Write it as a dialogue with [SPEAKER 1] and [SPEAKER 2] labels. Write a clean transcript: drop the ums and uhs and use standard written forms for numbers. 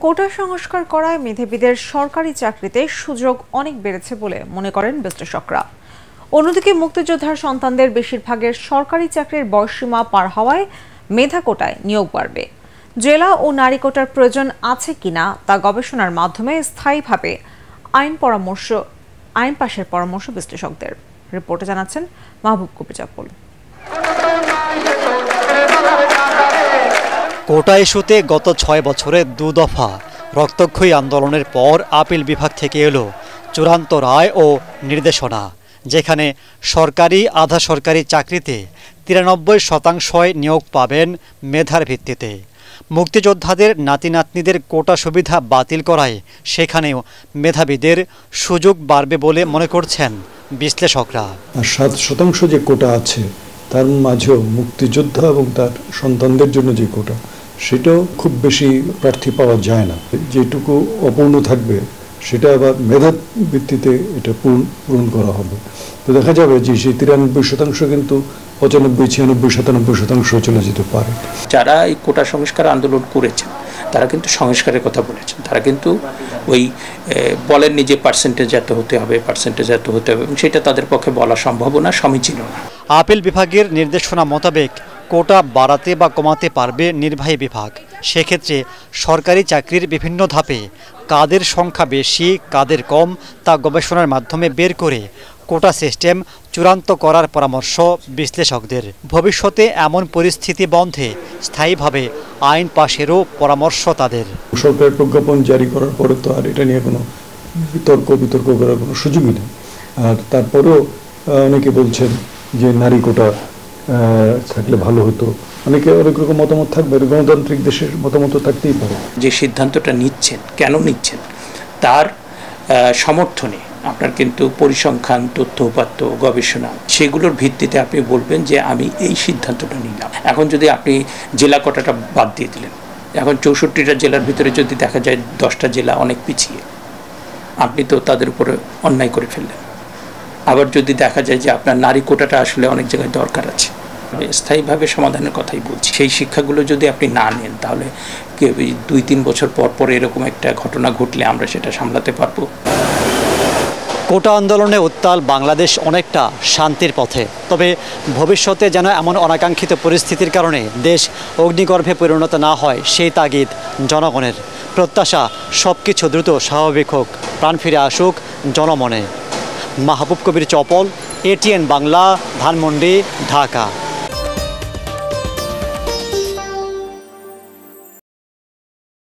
[SPEAKER 1] কোটা সংস্কার করায় মেধাবীদের সরকারি চাকরিতে সুযোগ অনেক বেড়েছে বলে মনে করেন বিশ্লেষকরা। অন্যদিকে মুক্তিযোদ্ধার সন্তানদের বেশিরভাগের সরকারি চাকরির বয়সসীমা পার হওয়ায় মেধা কোটায় নিয়োগ বাড়বে। জেলা ও নারী কোটার প্রয়োজন আছে কিনা তা গবেষণার মাধ্যমে স্থায়ীভাবে আইন পাশের পরামর্শ বিশ্লেষকদের। রিপোর্টে জানাচ্ছেন মাহবুব কবির চাপল।
[SPEAKER 2] কোটা ইস্যুতে গত 6 বছরে 2 দফা রক্তক্ষয়ী আন্দোলনের পর আপিল বিভাগ থেকে এলো চূড়ান্ত রায় ও নির্দেশনা, যেখানে সরকারি আধা সরকারি চাকরিতে 93% নিয়োগ পাবেন মেধার ভিত্তিতে। মুক্তিযোদ্ধাদের নাতি নাতনিদের কোটা সুবিধা বাতিল করায় সেখানেও মেধাবীদের সুযোগ বাড়বে বলে মনে করছেন বিশ্লেষকরা।
[SPEAKER 3] 7% যে কোটা আছে তার মাঝেও মুক্তিযোদ্ধা এবং তার সন্তানদের জন্য যে কোটা, সেটাও খুব বেশি প্রার্থী পাওয়া যায় না। যেটুকু অপূর্ণ থাকবে সেটা আবার মেধার ভিত্তিতে এটা পূরণ করা হবে। তো দেখা যাবে যে সেই 93% কিন্তু 95, 96, 97% চলে যেতে পারে।
[SPEAKER 4] যারা এই কোটা সংস্কার আন্দোলন করেছেন তারা কিন্তু সংস্কারের কথা বলেছেন। তারা কিন্তু ওই বলেননি যে পার্সেন্টেজ এত হতে হবে এবং সেটা তাদের পক্ষে বলা সম্ভব না, সমীচীন না।
[SPEAKER 2] আপিল বিভাগের নির্দেশনা মোতাবেক কোটা বাড়াতে বা কমাতে পারবে নির্বাহী বিভাগ। সেক্ষেত্রে সরকারি চাকরির বিভিন্ন ধাপে কাদের সংখ্যা বেশি কাদের কম তা গবেষণার মাধ্যমে বের করে কোটা সিস্টেম চূড়ান্ত করার পরামর্শ বিশ্লেষকদের। ভবিষ্যতে এমন পরিস্থিতি বন্ধে স্থায়ীভাবে আইন পাশেরও পরামর্শ তাদের।
[SPEAKER 3] সরকার প্রজ্ঞাপন জারি করার পরে তো আর এটা নিয়ে কোনো বিতর্ক করার কোনো সুযোগই নেই। আর তারপরেও অনেকে বলছেন যে নারী কোটা থাকলে ভালো হতো। অনেক রকম মতামত থাকবে, গণতান্ত্রিক দেশের মতামত থাকতেই পারে।
[SPEAKER 4] যে সিদ্ধান্তটা নিচ্ছেন, কেন নিচ্ছেন তার সমর্থনে আপনার কিন্তু পরিসংখ্যান, তথ্য উপাত্ত, গবেষণা সেগুলোর ভিত্তিতে আপনি বলবেন যে আমি এই সিদ্ধান্তটা নিলাম। এখন যদি আপনি জেলা কোটাটা বাদ দিয়ে দিলেন, এখন 64টা জেলার ভিতরে যদি দেখা যায় 10টা জেলা অনেক পিছিয়ে, আপনি তো তাদের উপরে অন্যায় করে ফেললেন। আবার যদি দেখা যায় যে আপনার নারী কোটাটা আসলে অনেক জায়গায় দরকার আছে, স্থায়ীভাবে সমাধানের কথাই বলছি। সেই শিক্ষাগুলো যদি আপনি না নেন তাহলে 2-3 বছর পর এরকম একটা ঘটনা ঘটলে আমরা সেটা সামলাতে পারবো।
[SPEAKER 2] কোটা আন্দোলনে উত্তাল বাংলাদেশ অনেকটা শান্তির পথে, তবে ভবিষ্যতে যেন এমন অনাকাঙ্ক্ষিত পরিস্থিতির কারণে দেশ অগ্নিগর্ভে পরিণত না হয় সেই তাগিদ জনগণের। প্রত্যাশা সবকিছু দ্রুত স্বাভাবিক হোক, প্রাণ ফিরে আসুক জনমনে। মাহবুব কবির চপল, ATN বাংলা, ধানমন্ডি, ঢাকা।